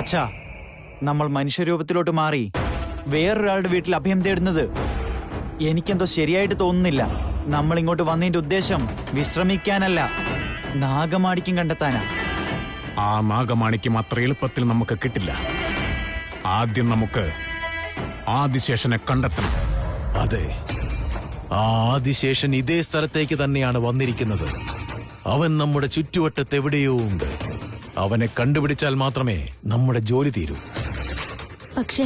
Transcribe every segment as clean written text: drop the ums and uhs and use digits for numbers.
അച്ഛാ, നമ്മൾ മനുഷ്യരൂപത്തിലോട്ട് മാറി വേറൊരാളുടെ വീട്ടിൽ അഭയം തേടുന്നത് എനിക്കെന്തോ ശരിയായിട്ട് തോന്നുന്നില്ല. നമ്മൾ ഇങ്ങോട്ട് വന്നതിന്റെ ഉദ്ദേശം വിശ്രമിക്കാനല്ല, നാഗമാണിക്യം കണ്ടെത്താനാ. ആ നാഗമാണിക്യം അത്ര എളുപ്പത്തിൽ നമുക്ക് കിട്ടില്ല. ആദ്യം നമുക്ക് ആദിശേഷനെ കണ്ടെത്തണം. അതെ, ആ ആദിശേഷൻ ഇതേ സ്ഥലത്തേക്ക് തന്നെയാണ് വന്നിരിക്കുന്നത്. അവൻ നമ്മുടെ ചുറ്റുവട്ടത്ത് എവിടെയോ ഉണ്ട്. അവനെ കണ്ടുപിടിച്ചാൽ മാത്രമേ നമ്മുടെ ജോലി തീരൂ. പക്ഷേ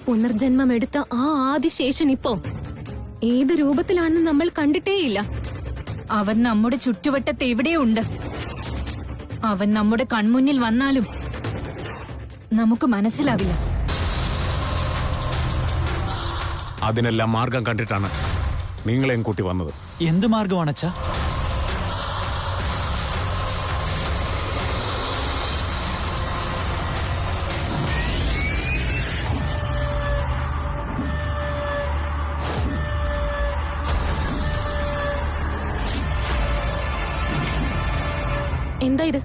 പുനർജന്മം എടുത്ത ആ ആദിശേഷൻ ഇപ്പോ ഏത് രൂപത്തിലാണെന്ന് നമ്മൾ കണ്ടിട്ടേയില്ല. അവൻ നമ്മുടെ ചുറ്റുവട്ടത്ത് എവിടെയുണ്ട്. അവൻ നമ്മുടെ കൺമുന്നിൽ വന്നാലും നമുക്ക് മനസ്സിലാവില്ല. അതിനെല്ലാം മാർഗം കണ്ടിട്ടാണ് നിങ്ങളെയും കൂട്ടി വന്നത്. എന്ത് മാർഗമാണച്ചാ? എന്താ ഇത്?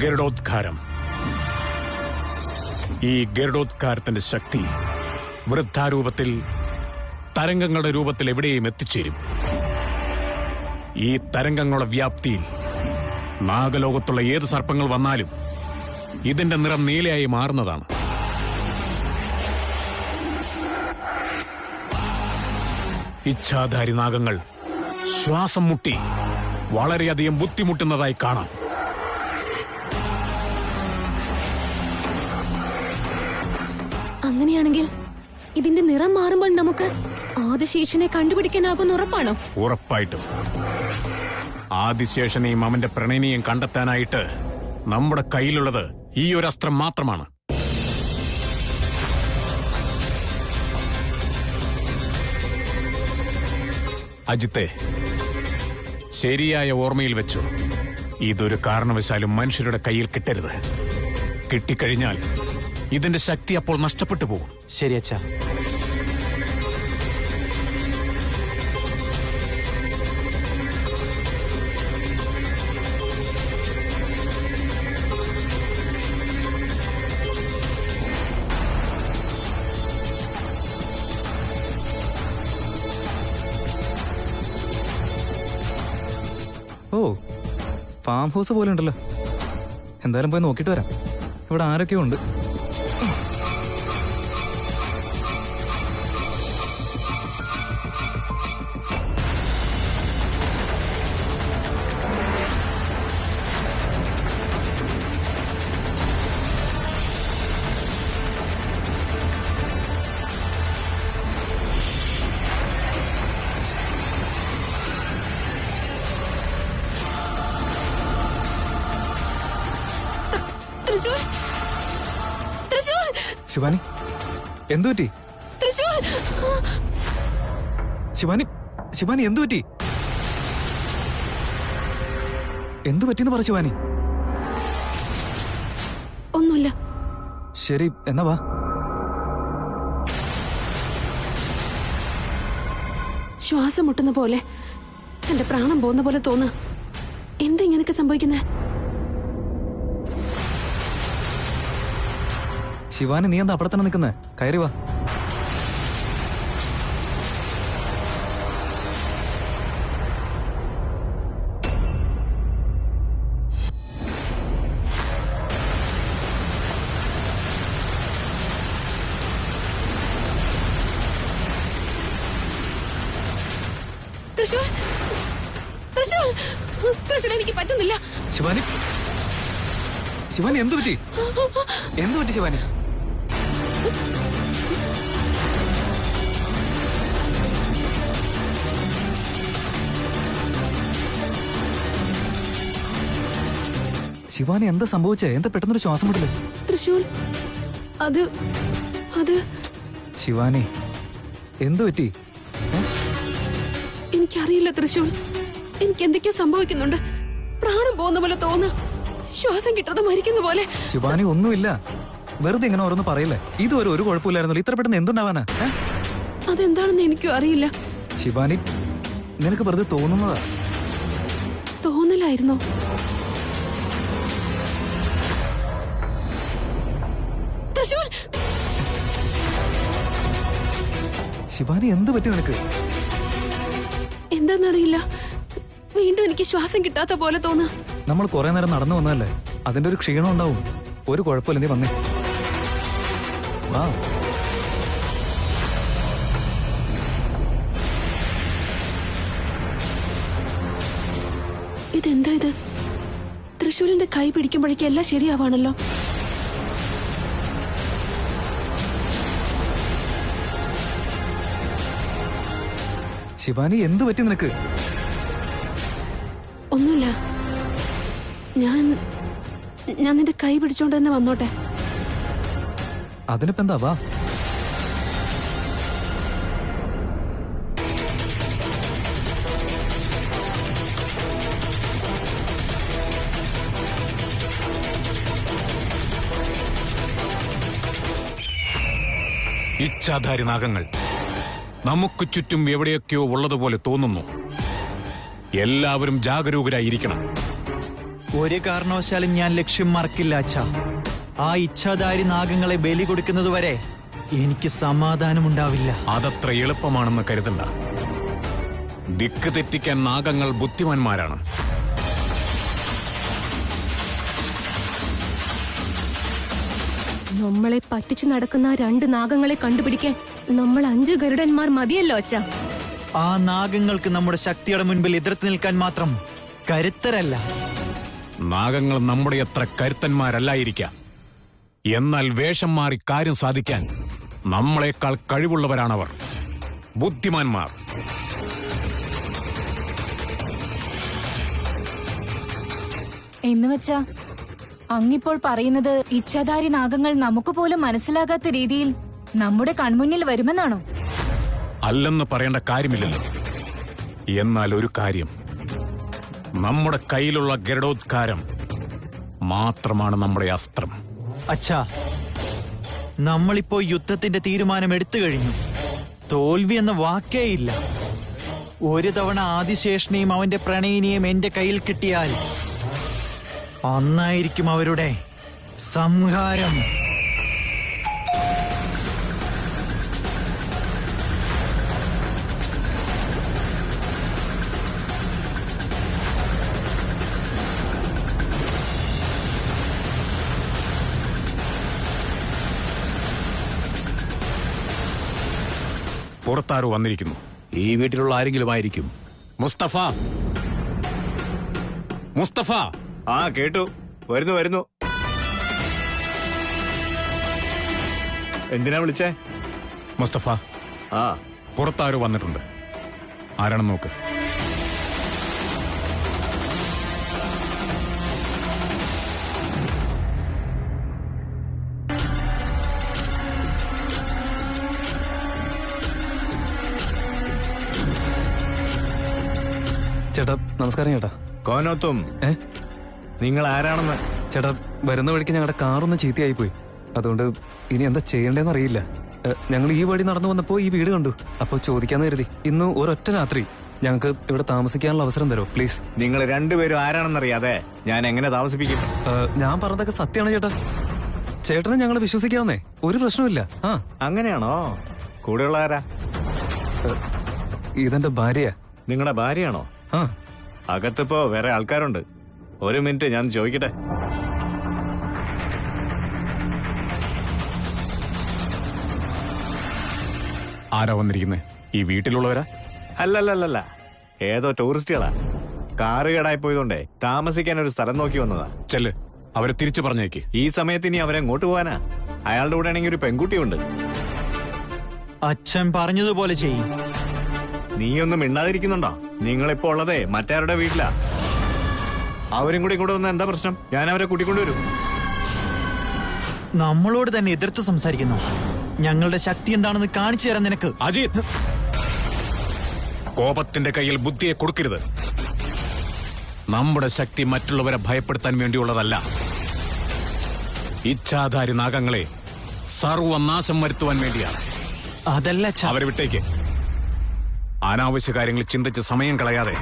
ഗരുഡോദ്ഘാരം. ഈ ഗരുഡോദ്ഘാരത്തിന്റെ ശക്തി വൃദ്ധാരൂപത്തിൽ, തരംഗങ്ങളുടെ രൂപത്തിൽ എവിടെയും എത്തിച്ചേരും. ഈ തരംഗങ്ങളുടെ വ്യാപ്തിയിൽ നാഗലോകത്തുള്ള ഏത് സർപ്പങ്ങൾ വന്നാലും ഇതിന്റെ നിറം നീലയായി മാറുന്നതാണ്. ഇച്ഛാധാരി നാഗങ്ങൾ ശ്വാസം മുട്ടി വളരെയധികം ബുദ്ധിമുട്ടുന്നതായി കാണാം. അങ്ങനെയാണെങ്കിൽ ഇതിന്റെ നിറം മാറുമ്പോൾ നമുക്ക് ആദിശേഷനെ കണ്ടുപിടിക്കാനാകുന്ന ഉറപ്പാണോ? ഉറപ്പായിട്ടും. ആദിശേഷനെയും അവന്റെ പ്രണയിനിയും കണ്ടെത്താനായിട്ട് നമ്മുടെ കയ്യിലുള്ളത് ഈ ഒരു അസ്ത്രം മാത്രമാണ്. അജിത്തെ, ശരിയായ ഓർമ്മയിൽ വെച്ചു. ഇതൊരു കാരണവശാലും മനുഷ്യരുടെ കയ്യിൽ കിട്ടരുത്. കിട്ടിക്കഴിഞ്ഞാൽ ഇതിന്റെ ശക്തി അപ്പോൾ നഷ്ടപ്പെട്ടു പോകും. ശരി അച്ഛാ. ഓ, ഫാം ഹൗസ് പോലെ ഉണ്ടല്ലോ. എന്തായാലും പോയി നോക്കിയിട്ട് വരാം. ഇവിടെ ആരൊക്കെയോ ഉണ്ട്. ശിവാനി, എന്തു പറ്റി? ശിവാനി, ശിവാനി എന്തു പറ്റി? എന്തു പറ്റിന്ന് പറ ശിവാനി. ഒന്നുമില്ല. ശരി, എന്നാ വാ. ശ്വാസം മുട്ടുന്ന പോലെ, എന്റെ പ്രാണം പോകുന്ന പോലെ തോന്നുക. എന്താ ഇങ്ങനെയൊക്കെ സംഭവിക്കുന്നേ? ശിവാനി, നീ എന്താ അവിടെ തന്നെ നിൽക്കുന്നേ? കയറി വാ. തൃശൂൽ, തൃശൂൽ, തൃശൂൽ, എനിക്ക് പറ്റുന്നില്ല. ശിവാനി, ശിവാനി എന്തു പറ്റി? എന്തു പറ്റി ശിവാനി? ശിവാനി എന്താ സംഭവിച്ചേ? എന്താ പെട്ടെന്നൊരു ശ്വാസം മുട്ടല്? തൃശൂൽ, അത് അത് ശിവാനി എന്തു പറ്റി? എനിക്കറിയില്ല തൃശൂൽ. എനിക്ക് എന്തൊക്കെയോ സംഭവിക്കുന്നുണ്ട്. പ്രാണം പോകുന്ന പോലെ തോന്നുക. ശ്വാസം കിട്ടാതെ മരിക്കുന്ന പോലെ. ശിവാനി ഒന്നുമില്ല, വെറുതെ ഇങ്ങനെ ഓരോന്ന് പറയില്ലേ. ഇതുവരെ ഒരു കുഴപ്പമില്ലായിരുന്നല്ലോ. ഇത്ര പെട്ടെന്ന് എന്തുണ്ടാവാനാ? അതെന്താണെന്ന് എനിക്കും അറിയില്ല. ശിവാനി, നിനക്ക് വെറുതെ തോന്നുന്നതാ. തോന്നലായിരുന്നോ? ത്രിശൂൽ! ശിവാനി എന്ത് പറ്റി നിനക്ക്? എന്താന്നറിയില്ല, വീണ്ടും എനിക്ക് ശ്വാസം കിട്ടാത്ത പോലെ തോന്നാ. നമ്മൾ കുറെ നേരം നടന്നു വന്നതല്ലേ, അതിന്റെ ഒരു ക്ഷീണം ഉണ്ടാവും. ഒരു കുഴപ്പമില്ല, നീ വന്നേ. വാ. ഇതെന്താ ഇത്? തൃശൂലിന്റെ കൈ പിടിക്കുമ്പോഴേക്കും എല്ലാം ശരിയാവാണല്ലോ. ശിവാനി എന്ത് പറ്റി നിനക്ക്? ഒന്നുമില്ല, ഞാൻ നിന്റെ കൈ പിടിച്ചോണ്ട് തന്നെ വന്നോട്ടെ. അതിനിപ്പോ എന്താ? വാ. ഇച്ഛാധാരി നാഗങ്ങൾ നമുക്ക് ചുറ്റും എവിടെയൊക്കെയോ ഉള്ളതുപോലെ തോന്നുന്നു. എല്ലാവരും ജാഗരൂകരായിരിക്കണം. ഒരു കാരണവശാലും ഞാൻ ലക്ഷ്യം മറക്കില്ല അച്ഛാ. ആ ഇച്ഛാധാരി നാഗങ്ങളെ ബലി കൊടുക്കുന്നതുവരെ എനിക്ക് സമാധാനമുണ്ടാവില്ല. അതത്ര എളുപ്പമാണെന്ന് കരുതണ്ട. ദിക്ക് തെറ്റിക്കാൻ നാഗങ്ങൾ ബുദ്ധിമാന്മാരാണ്. നമ്മളെ പറ്റിച്ചു നടക്കുന്ന 2 നാഗങ്ങളെ കണ്ടുപിടിക്കാൻ നമ്മൾ 5 ഗരുഡന്മാർ മതിയല്ലോ അച്ഛാ. ആ നാഗങ്ങൾക്ക് നമ്മുടെ ശക്തിയുടെ മുൻപിൽ എതിർത്ത് നിൽക്കാൻ മാത്രം കരുത്തരല്ല. നാഗങ്ങൾ നമ്മുടെ അത്ര കരുത്തന്മാരല്ലായിരിക്കാം. എന്നാൽ വേഷം മാറി കാര്യം സാധിക്കാൻ നമ്മളെക്കാൾ കഴിവുള്ളവരാണവർ, ബുദ്ധിമാന്മാർ. എന്നുവെച്ചാ അങ്ങിപ്പോൾ പറയുന്നത് ഇച്ഛാധാരി നാഗങ്ങൾ നമുക്ക് പോലും മനസ്സിലാകാത്ത രീതിയിൽ നമ്മുടെ കൺമുന്നിൽ വരുമെന്നാണോ? അല്ലെന്ന് പറയേണ്ട കാര്യമില്ലല്ലോ. എന്നാൽ ഒരു കാര്യം, നമ്മുടെ കയ്യിലുള്ള ഗരുഡോദ്കാരം മാത്രമാണ് നമ്മുടെ അസ്ത്രം. അച്ഛാ, നമ്മളിപ്പോ യുദ്ധത്തിന്റെ തീരുമാനം എടുത്തു കഴിഞ്ഞു. തോൽവി എന്ന വാക്കേയില്ല. ഒരു തവണ ആദിശേഷനെയും അവന്റെ പ്രണയിനിയും എന്റെ കയ്യിൽ കിട്ടിയാൽ അന്നായിരിക്കും അവരുടെ സംഹാരം. പുറത്താരോ വന്നിരിക്കുന്നു. ഈ വീട്ടിലുള്ള ആരെങ്കിലും ആയിരിക്കും. മുസ്തഫ, മുസ്തഫ! ആ, കേട്ടു. വരുന്നു. എന്തിനാ വിളിച്ചേ? മുസ്തഫ, ആ, പുറത്താരോ വന്നിട്ടുണ്ട്. ആരാണെന്ന് നോക്ക്. ചേട്ടാ നമസ്കാരം. ചേട്ടാ കോനോത്തും, നിങ്ങൾ ആരാണെന്ന്? ചേട്ടാ, വരുന്ന വഴിക്ക് ഞങ്ങളുടെ കാറൊന്ന് ചീത്തയായി പോയി. അതുകൊണ്ട് ഇനി എന്താ ചെയ്യണ്ടേന്ന് അറിയില്ല. ഞങ്ങൾ ഈ വഴി നടന്നു വന്നപ്പോ ഈ വീട് കണ്ടു. അപ്പൊ ചോദിക്കാന്ന് കരുതി. ഇന്ന് ഒരൊറ്റ രാത്രി ഞങ്ങൾക്ക് ഇവിടെ താമസിക്കാനുള്ള അവസരം തരോ പ്ലീസ്? നിങ്ങൾ രണ്ടുപേരും ആരാണെന്നറിയാതെ ഞാൻ എങ്ങനെ താമസിപ്പിക്കും? ഞാൻ പറഞ്ഞതൊക്കെ സത്യമാണ് ചേട്ടാ. ചേട്ടനെ ഞങ്ങൾ വിശ്വസിക്കാവുന്നേ, ഒരു പ്രശ്നമില്ല. ആ, അങ്ങനെയാണോ? കൂടെയുള്ള ആരാ? ഇതെന്റെ ഭാര്യയാ. നിങ്ങളുടെ ഭാര്യയാണോ? ആ, അകത്തിപ്പോ വേറെ ആൾക്കാരുണ്ട്. ഒരു മിനിറ്റ്, ഞാൻ ചോദിക്കട്ടെ. ആരാ വന്നിരിക്കുന്നത്? ഈ വീട്ടിലുള്ളവരാ? അല്ലല്ലല്ല, ഏതോ ടൂറിസ്റ്റുകളാ. കാറ് കേടായി പോയതുകൊണ്ടേ താമസിക്കാൻ ഒരു സ്ഥലം നോക്കി വന്നതാ. ചെല്ല്, അവരെ തിരിച്ചു പറഞ്ഞേക്ക്. ഈ സമയത്ത് ഇനി അവരെ എങ്ങോട്ട് പോവാനാ? അയാളുടെ കൂടെ ആണെങ്കിൽ ഒരു പെൺകുട്ടിയുണ്ട്. അച്ഛൻ പറഞ്ഞതുപോലെ ചെയ്യും. നീയൊന്നും മിണ്ടാതിരിക്കുന്നുണ്ടോ? നിങ്ങളിപ്പോ ഉള്ളതേ മറ്റാരുടെ വീട്ടിലാ. അവരും കൂടി ഇങ്ങോട്ട് വന്ന എന്താ പ്രശ്നം? ഞാൻ അവരെ കൂട്ടിക്കൊണ്ടുവരും. നമ്മളോട് തന്നെ എതിർത്ത് സംസാരിക്കുന്നു. ഞങ്ങളുടെ ശക്തി എന്താണെന്ന് കാണിച്ചു തരാൻ നിനക്ക്. അജിത്, കോപത്തിന്റെ കയ്യിൽ ബുദ്ധിയെ കൊടുക്കരുത്. നമ്മുടെ ശക്തി മറ്റുള്ളവരെ ഭയപ്പെടുത്താൻ വേണ്ടിയുള്ളതല്ല. ഇച്ഛാധാരി നാഗങ്ങളെ സർവനാശം വരുത്തുവാൻ വേണ്ടിയാണ്. അതല്ല അച്ഛാ. അവരെ വിട്ടേക്ക്. അനാവശ്യ കാര്യങ്ങൾ ചിന്തിച്ച് സമയം കളയാതെ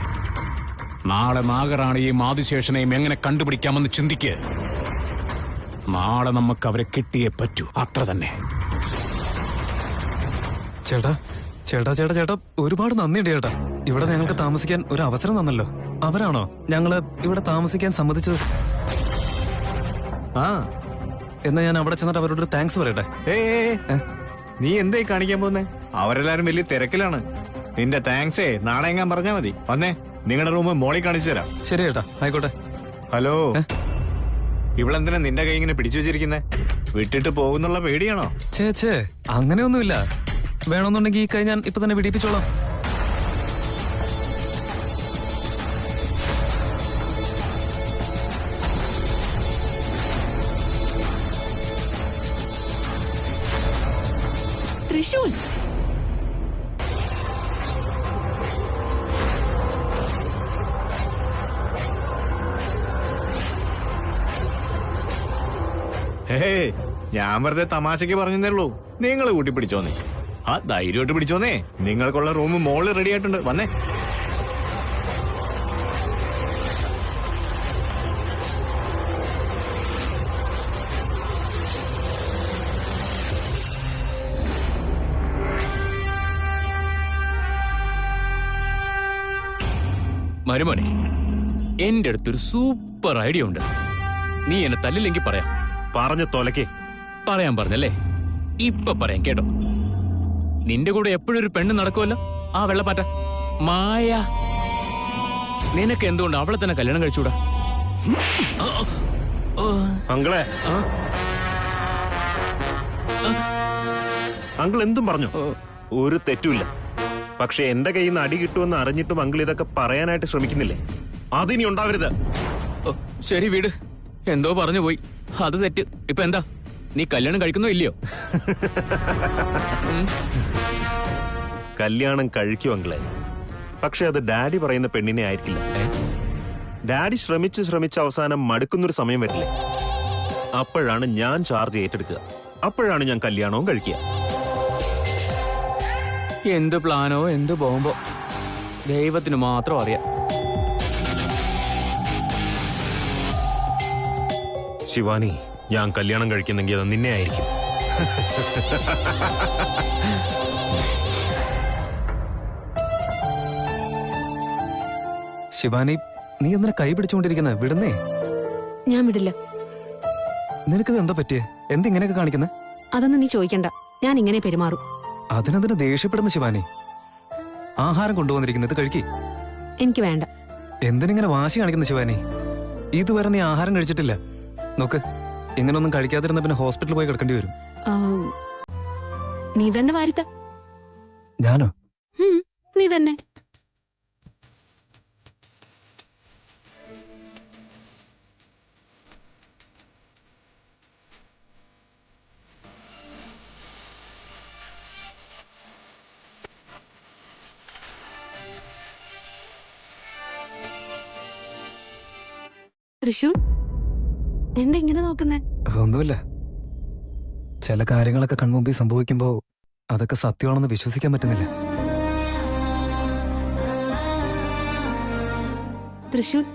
നാളെ നാഗറാണിയെയും ആദിശേഷനെയും എങ്ങനെ കണ്ടുപിടിക്കാമെന്ന് ചിന്തിക്ക്. നാളെ നമുക്ക് അവരെ കിട്ടിയേ പറ്റൂ, അത്ര തന്നെ. ചേട്ടാ ചേട്ടാ ചേട്ടാ ചേട്ടാ ഒരുപാട് നന്ദിയുണ്ട് ചേട്ടാ. ഇവിടെ ഞങ്ങൾക്ക് താമസിക്കാൻ ഒരു അവസരം തന്നല്ലോ. അവരാണോ ഞങ്ങള് ഇവിടെ താമസിക്കാൻ സമ്മതിച്ചത്? ആ എന്നാ ഞാൻ അവിടെ ചെന്നിട്ട് അവരോടൊരു താങ്ക്സ് പറയട്ടെ. നീ എന്തായി കാണിക്കാൻ പോന്നെ? അവരെല്ലാരും വലിയ തിരക്കിലാണ്. നിന്റെ താങ്ക്സേ നാളെ എങ്ങാൻ പറഞ്ഞാ മതി. വന്നേ, നിങ്ങളുടെ റൂം മോളി കാണിച്ചു തരാം. ശരി ചേട്ടാ, ആയിക്കോട്ടെ. ഹലോ, ഇവളെന്തിനാ നിന്റെ കൈ ഇങ്ങനെ പിടിച്ചു വെച്ചിരിക്കുന്നേ? വിട്ടിട്ട് പോകുന്നുള്ള പേടിയാണോ? ചേ അങ്ങനെയൊന്നുമില്ല. വേണമെന്നുണ്ടെങ്കിൽ ഈ കൈ ഞാൻ ഇപ്പൊ തന്നെ വിടിപ്പിച്ചോളാം. തൃശൂൽ, ഞാൻ വെറുതെ തമാശക്ക് പറഞ്ഞേ ഉള്ളൂ. നിങ്ങൾ കൂട്ടി പിടിച്ചോന്നേ. ആ ധൈര്യമായിട്ട് പിടിച്ചോന്നേ. നിങ്ങൾക്കുള്ള റൂം മോള് റെഡി ആയിട്ടുണ്ട്. വന്നേ. മരുമോനെ, എന്റെ അടുത്തൊരു സൂപ്പർ ഐഡിയ ഉണ്ട്. നീ എന്നെ തല്ലില്ലെങ്കിൽ പറയാം. പറഞ്ഞു തൊലക്കേ. പറയാൻ പറഞ്ഞല്ലേ, ഇപ്പൊ പറയാം കേട്ടോ. നിന്റെ കൂടെ എപ്പോഴും ഒരു പെണ്ണ് നടക്കുമല്ലോ, ആ വെള്ളപ്പാറ്റ മായ. നിനക്ക് എന്തുകൊണ്ട് അവളെ തന്നെ കല്യാണം കഴിച്ചൂടാ? അങ്കിളെ, അങ്കിൾ എന്തും പറഞ്ഞു, ഒരു തെറ്റുമില്ല. പക്ഷെ എന്റെ കയ്യിൽ നിന്ന് അടി കിട്ടുമെന്ന് അറിഞ്ഞിട്ടും അങ്കിൾ ഇതൊക്കെ പറയാനായിട്ട് ശ്രമിക്കുന്നില്ലേ? അതിനി ഉണ്ടാവരുത്. ശരി വീട്, എന്തോ പറഞ്ഞു പോയി, അത് തെറ്റ്. ഇപ്പൊ എന്താ, നീ കല്യാണം കഴിക്കുന്നോ ഇല്ലയോ? കല്യാണം കഴിക്കും അങ്കിളെ, പക്ഷെ അത് ഡാഡി പറയുന്ന പെണ്ണിനെ ആയിരിക്കില്ല. ഡാഡി ശ്രമിച്ച് അവസാനം മടുക്കുന്നൊരു സമയം വരില്ലേ, അപ്പോഴാണ് ഞാൻ ചാർജ് ഏറ്റെടുക്കുക. അപ്പോഴാണ് ഞാൻ കല്യാണവും കഴിക്കുക. എന്ത് പ്ലാനോ എന്ത് ബോംബോ ദൈവത്തിന് മാത്രം അറിയാം. ശിവാനി, ഞാൻ കല്യാണം കഴിക്കുന്നെങ്കിൽ അത് നിന്നെ ആയിരിക്കും. ശിവാനി, നീ എന്തിനാ കൈ പിടിച്ചുകൊണ്ടിരിക്കുന്നത്? വിടുന്നേ. ഞാൻ വിടില്ല. നിനക്കിത് എന്താ പറ്റിയേ? എന്തിങ്ങനെയൊക്കെ കാണിക്കുന്നത്? അതൊന്നും നീ ചോദിക്കണ്ട, ഞാൻ ഇങ്ങനെ പെരുമാറും. അതിനെന്തിനാ ദേഷ്യപ്പെടുന്ന ശിവാനി? ആഹാരം കൊണ്ടുവന്നിരിക്കുന്നത് കഴിക്കി. എനിക്ക് വേണ്ട. എന്തിനിങ്ങനെ വാശി കാണിക്കുന്ന ശിവാനി? ഇതുവരെ നീ ആഹാരം കഴിച്ചിട്ടില്ല. നോക്ക്, ഇങ്ങനൊന്നും കഴിക്കാതിരുന്ന പിന്നെ ഹോസ്പിറ്റലിൽ പോയി കിടക്കേണ്ടി വരും. നീ തന്നെ വാരിത്ത. ഞാനോ? നീ തന്നെ. തൃശൂർ, എന്താ ഇങ്ങനെ നോക്കുന്നേ? ഒന്നുമില്ല. ചില കാര്യങ്ങളൊക്കെ കൺമുമ്പിൽ സംഭവിക്കുമ്പോ അതൊക്കെ സത്യമാണെന്ന് വിശ്വസിക്കാൻ പറ്റുന്നില്ല. തൃശൂർ,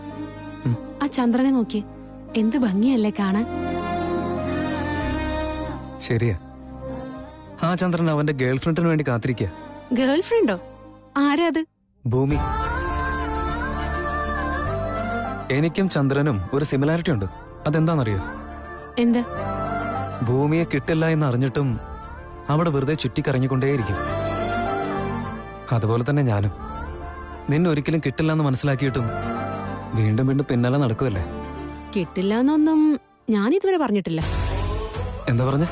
ആ ചന്ദ്രനെ നോക്കിയേ, എന്ത് ഭംഗിയല്ലേ കാണാൻ. ശരിയാ, ആ ചന്ദ്രൻ അവന്റെ ഗേൾഫ്രണ്ടിന് വേണ്ടി കാത്തിരിക്കുക. ഗേൾഫ്രണ്ടോ? ആരാ അത്? ഭൂമി. എനിക്കും ചന്ദ്രനും ഒരു സിമിലാരിറ്റി ഉണ്ട്. അതെന്താണെന്നറിയോ? എന്താ? ഭൂമിയെ കിട്ടില്ല എന്ന് അറിഞ്ഞിട്ടും അവിടെ വെറുതെ ചുറ്റിക്കറങ്ങിക്കൊണ്ടേയിരിക്കും. അതുപോലെ തന്നെ ഞാനും. നിന്നെ ഒരിക്കലും കിട്ടില്ല എന്ന് മനസ്സിലാക്കിയിട്ടും വീണ്ടും വീണ്ടും പിന്നാലെ നടക്കുമല്ലേ. കിട്ടില്ല എന്നൊന്നും ഞാൻ ഇതുവരെ പറഞ്ഞിട്ടില്ല. എന്താ പറഞ്ഞ?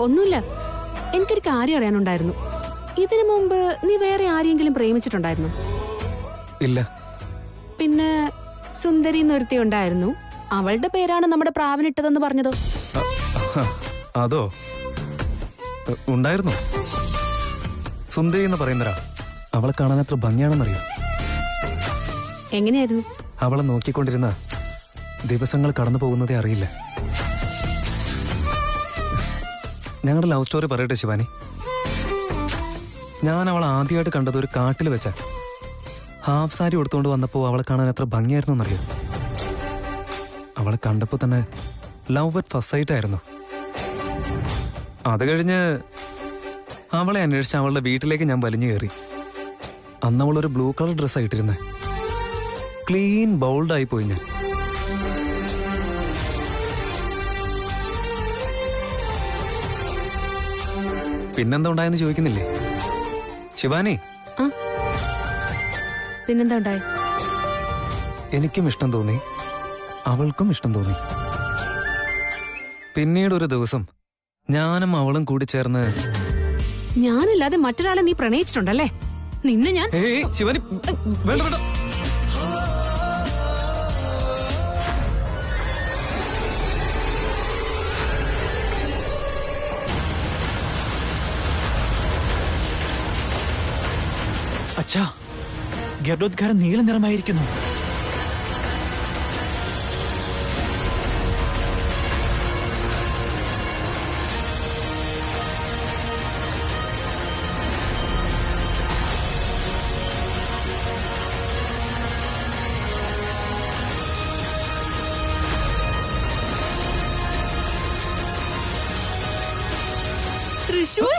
ഒന്നുമില്ല. എനിക്കൊരു കാര്യം അറിയാനുണ്ടായിരുന്നു. ഇതിനു മുമ്പ് നീ വേറെ ആരെയെങ്കിലും പ്രേമിച്ചിട്ടുണ്ടായിരുന്നു? ഇല്ല. പിന്നെ സുന്ദരി എന്നൊരുത്തി ഉണ്ടായിരുന്നു, അവളുടെ പേരാണ് നമ്മുടെ പ്രാവനിട്ടതെന്ന് പറഞ്ഞതോ? അതോ? ഉണ്ടായിരുന്നു. സുന്ദരി എന്ന് പറയുന്നരാ. അവളെ കാണാൻ എത്ര ഭംഗിയാണെന്നറിയോ? എങ്ങനെയായിരുന്നു? അവളെ നോക്കിക്കൊണ്ടിരുന്ന ദിവസങ്ങൾ കടന്നു പോകുന്നതേ അറിയില്ല. ഞങ്ങളുടെ ലവ് സ്റ്റോറി പറയട്ടെ ശിവാനി. ഞാൻ അവളെ ആദ്യമായിട്ട് കണ്ടത് ഒരു കാട്ടിൽ വെച്ച. ഹാഫ് സാരി എടുത്തുകൊണ്ട് വന്നപ്പോൾ അവളെ കാണാൻ എത്ര ഭംഗിയായിരുന്നു എന്നറിയോ? അവളെ കണ്ടപ്പോൾ തന്നെ ലവ് അറ്റ് ഫസ്റ്റ് സൈറ്റ് ആയിരുന്നു. അത് കഴിഞ്ഞ് അവളെ അന്വേഷിച്ച് അവളുടെ വീട്ടിലേക്ക് ഞാൻ വലിഞ്ഞു കയറി. അന്ന് അവളൊരു ബ്ലൂ കളർ ഡ്രസ്സ് ആയിട്ടിരുന്നേ. ക്ലീൻ ബൗൾഡായി പോയി ഞാൻ. പിന്നെന്താ ഉണ്ടായെന്ന് ചോദിക്കുന്നില്ലേ ശിവാനി? പിന്നെന്താ ഉണ്ടായി? എനിക്കും ഇഷ്ടം തോന്നി, അവൾക്കും ഇഷ്ടം തോന്നി. പിന്നീട് ഒരു ദിവസം ഞാനും അവളും കൂടി ചേർന്ന്. ഞാനല്ലാതെ മറ്റൊരാളെ നീ പ്രണയിച്ചിട്ടുണ്ടല്ലേ? നിന്നെ ഞാൻ ശിവാനി വേണ്ട വേണ്ട. അച്ഛാ, ഗരുഡോദ്ഗാരം നീല നിറമായിരിക്കുന്നു. തൃശ്ശൂർ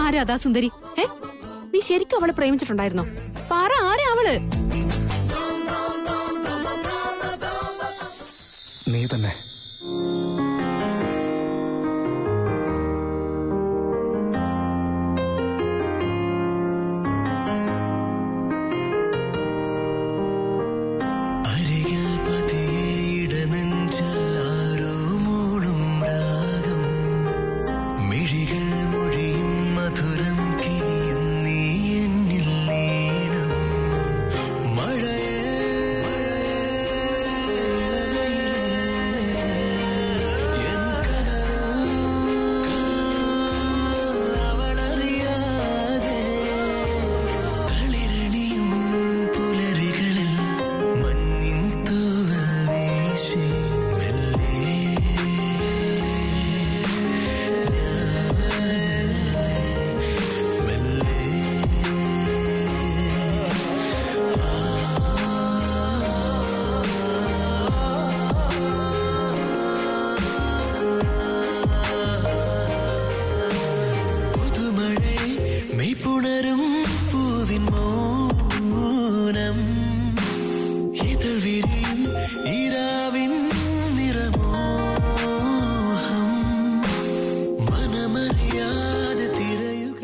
ആരാ അതാ സുന്ദരി? നീ ശരിക്കും അവളെ പ്രേമിച്ചിട്ടുണ്ടായിരുന്നോ? പറ, ആരാ അവള്? നീ തന്നെ.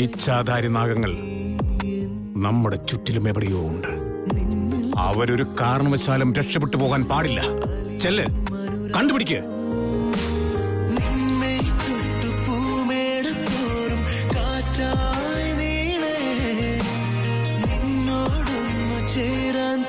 ഇച്ഛാധാരി നാഗങ്ങൾ നമ്മുടെ ചുറ്റിലും എവിടെയോ ഉണ്ട്. അവരൊരു കാരണവശാലും രക്ഷപ്പെട്ടു പോകാൻ പാടില്ല. ചെല്ല്, കണ്ടുപിടിക്ക്. ചേരാൻ